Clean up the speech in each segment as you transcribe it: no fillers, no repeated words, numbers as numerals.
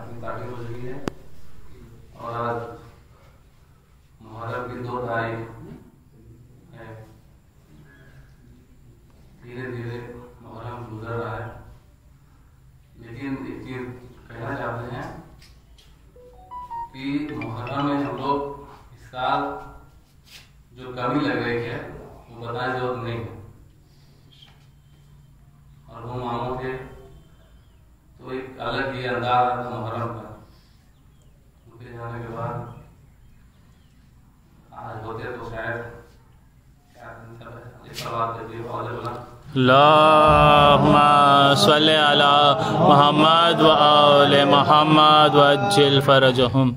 तारीख हो चुकी है और आज मुहर्रम की 2 तारीख है। धीरे धीरे मुहर्रम गुजर रहा है, लेकिन एक चीज कहना चाहते हैं कि मुहर्रम में हम लोग इस साल जो कमी लग रही है वो बताने जरूरत नहीं है। और वो मामों के तो एक अलग ही अंदाज आता मुहर्रम का। उनके जाने के बाद आज होते तो शायद इस बात करती है अल्लाहुम्मा सल्ली अला मुहम्मद व आले मुहम्मद वज्जिल फरजहुम।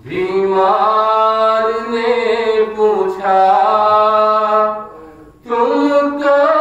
बीमार ने पूछा उनका